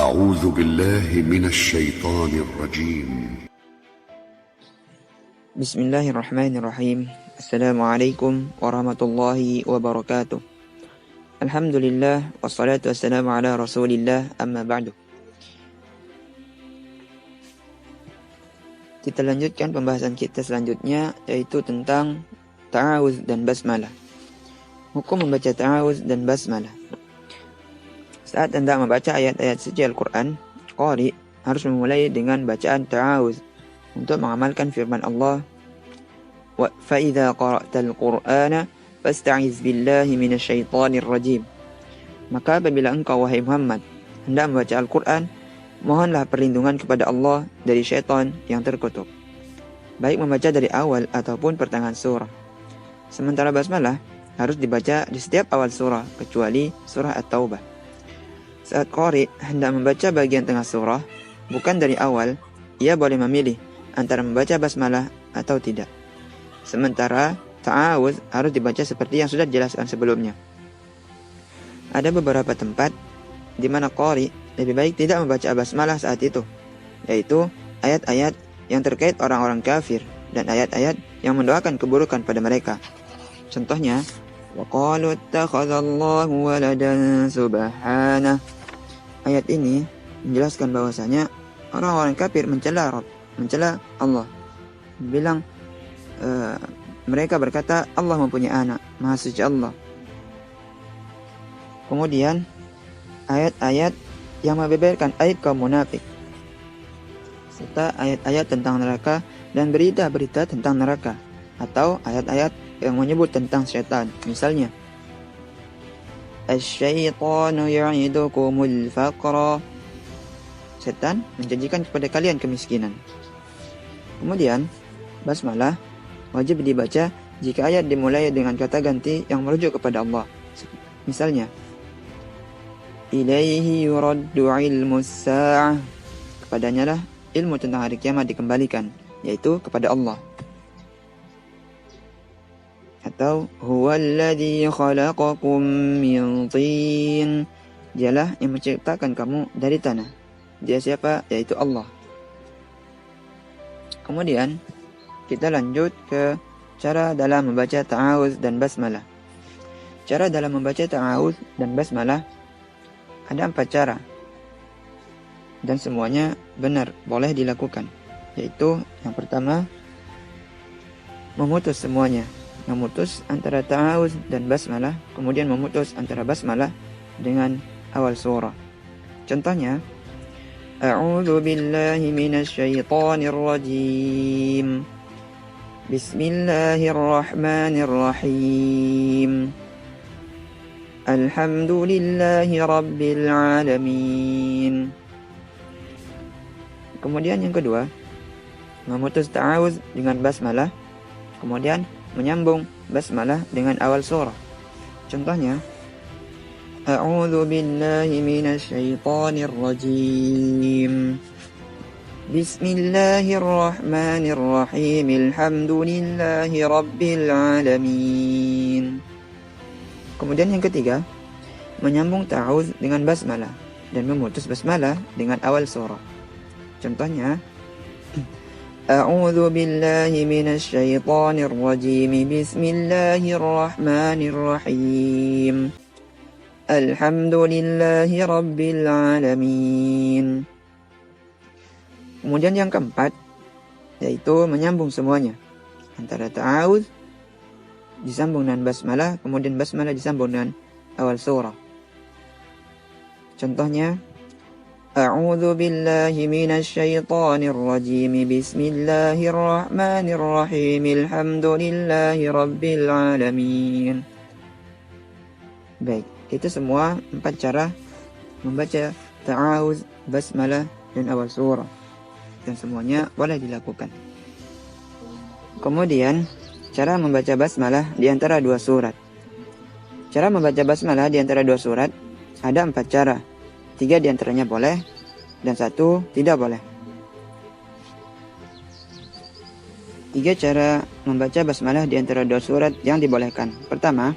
أعوذ بالله من الشيطان الرجيم. بسم الله الرحمن الرحيم. السلام عليكم ورحمة الله وبركاته. الحمد لله والصلاة والسلام على رسول الله أما بعد. Kita lanjutkan pembahasan kita selanjutnya, yaitu tentang ta'awuz dan basmalah. Hukum membaca ta'awuz dan basmalah. Saat Anda membaca ayat-ayat suci Al-Quran, qari harus memulai dengan bacaan ta'awuz untuk mengamalkan firman Allah, فَإِذَا قَرَأْتَ الْقُرْآنَ فَاسْتَعِذْ بِاللَّهِ مِنَ الشَّيْطَانِ الرَّجِيمِ. Maka apabila engkau, wahai Muhammad, hendak membaca Al-Quran, mohonlah perlindungan kepada Allah dari syaitan yang terkutuk, baik membaca dari awal ataupun pertengahan surah. Sementara basmalah harus dibaca di setiap awal surah, kecuali surah At-Taubah. Saat qari hendak membaca bagian tengah surah, bukan dari awal, ia boleh memilih antara membaca basmalah atau tidak. Sementara ta'awuz harus dibaca seperti yang sudah dijelaskan sebelumnya. Ada beberapa tempat di mana qari lebih baik tidak membaca basmalah saat itu, yaitu ayat-ayat yang terkait orang-orang kafir dan ayat-ayat yang mendoakan keburukan pada mereka. Contohnya, وَقَالُوا اتَّخَذَ اللَّهُ وَلَدًا سُبْحَانَهُ. Ayat ini menjelaskan bahwasanya orang-orang kafir mencela Allah. Bilang mereka berkata Allah mempunyai anak, Maha Suci Allah. Kemudian ayat-ayat yang membeberkan aib kaum munafik, serta ayat-ayat tentang neraka dan berita-berita tentang neraka, atau ayat-ayat yang menyebut tentang syaitan. Misalnya, Asy-syaitanu ya'idukumul faqra. Setan menjanjikan kepada kalian kemiskinan. Kemudian, basmalah wajib dibaca jika ayat dimulai dengan kata ganti yang merujuk kepada Allah. Misalnya, Ilaihi yuraddu ilmus sa'ah. Kepadanya lah ilmu tentang hari kiamat dikembalikan, yaitu kepada Allah. Atau huwallazi khalaqakum min tin. Dialah yang menciptakan kamu dari tanah. Dia siapa? Yaitu Allah. Kemudian kita lanjut ke cara dalam membaca ta'awuz dan basmalah. Cara dalam membaca ta'awuz dan basmalah ada 4 cara, dan semuanya benar, boleh dilakukan. Yaitu yang pertama, memutus semuanya, memutus antara ta'awuz dan basmalah, kemudian memutus antara basmalah dengan awal surah. Contohnya, A'udzu billahi minasy syaithanir rajim. Bismillahirrahmanirrahim. Alhamdulillahi rabbil alamin. Kemudian yang kedua, memutus ta'awuz dengan basmalah, kemudian menyambung basmalah dengan awal surah. Contohnya, A'udzu billahi minasy syaithanir rajim. Bismillahirrahmanirrahim. Alhamdulillahi rabbil alamin. Kemudian yang ketiga, menyambung ta'awuz dengan basmalah dan memutus basmalah dengan awal surah. Contohnya, A'udzu billahi minasy syaithanir rajim. Bismillahirrahmanirrahim. Alhamdulillahi rabbil alamin. Kemudian yang keempat, yaitu menyambung semuanya, antara ta'awuz disambung dengan basmalah, kemudian basmalah disambung dengan awal surah. Contohnya, A'udzu billahi minasy syaithanir rajim. Bismillahirrahmanirrahim. Alhamdulillahi rabbil alamin. Baik, itu semua 4 cara membaca ta'awuz, basmalah, dan awal surah, dan semuanya boleh dilakukan. Kemudian, cara membaca basmalah di antara 2 surat. Cara membaca basmalah di antara 2 surat ada 4 cara. 3 di antaranya boleh, dan 1 tidak boleh. 3 cara membaca basmalah di antara 2 surat yang dibolehkan. Pertama,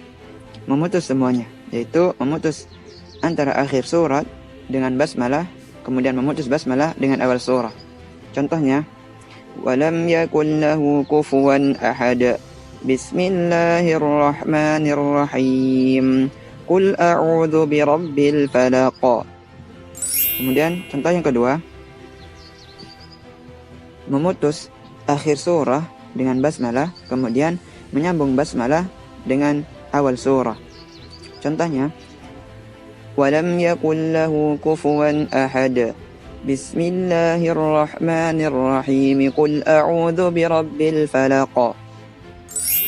memutus semuanya, yaitu memutus antara akhir surat dengan basmalah kemudian memutus basmalah dengan awal surah. Contohnya, walam yakun lahu kufuwan ahad. Bismillahirrahmanirrahim. Qul a'udzu birabbil falaq. Kemudian contoh yang kedua, memutus akhir surah dengan basmalah, kemudian menyambung basmalah dengan awal surah. Contohnya, walam yakun lahu kufuwan ahad. Bismillahirrahmanirrahim. Qul a'udzu birabbil falaq.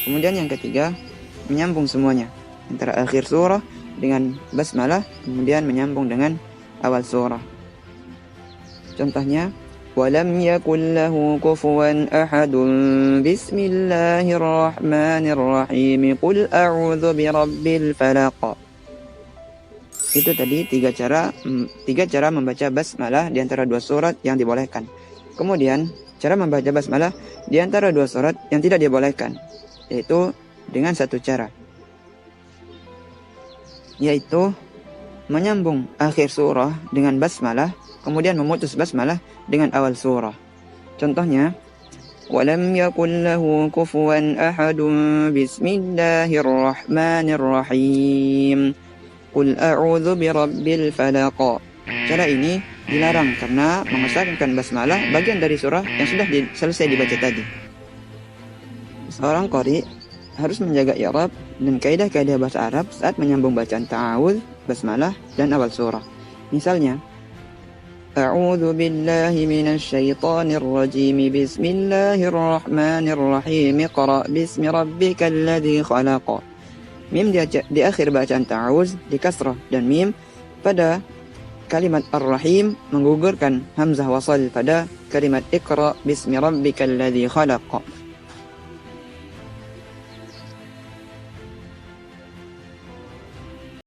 Kemudian yang ketiga, menyambung semuanya antara akhir surah dengan basmalah, kemudian menyambung dengan awal surah. Contohnya, walam yakun lahu kufuwan ahadun. Bismillahirrahmanirrahim. Qul a'udzu birabbil falaq. Itu tadi tiga cara membaca basmalah di antara dua surat yang dibolehkan. Kemudian cara membaca basmalah di antara dua surat yang tidak dibolehkan, yaitu dengan satu cara, yaitu menyambung akhir surah dengan basmalah, kemudian memutus basmalah dengan awal surah. Contohnya, walam yakun lahu kufuwan ahadun. Bismillahirrahmanirrahim. Qul a'udzu birabbil falaq. Cara ini dilarang karena mengesahkan basmalah bagian dari surah yang sudah selesai dibaca tadi. Seorang qari harus menjaga i'rab dan kaidah-kaidah bahasa Arab saat menyambung bacaan ta'awudz, basmalah, dan awal surah. Misalnya, a'udzu billahi minasy syaithanir rajim. Bismillahirrahmanirrahim. Iqra bismi rabbikal ladzi khalaq. Mim di akhir bacaan ta'awudz dikasrah dan mim pada kalimat ar-rahim menggugurkan hamzah wasal pada kalimat iqra bismi rabbikal ladzi khalaq.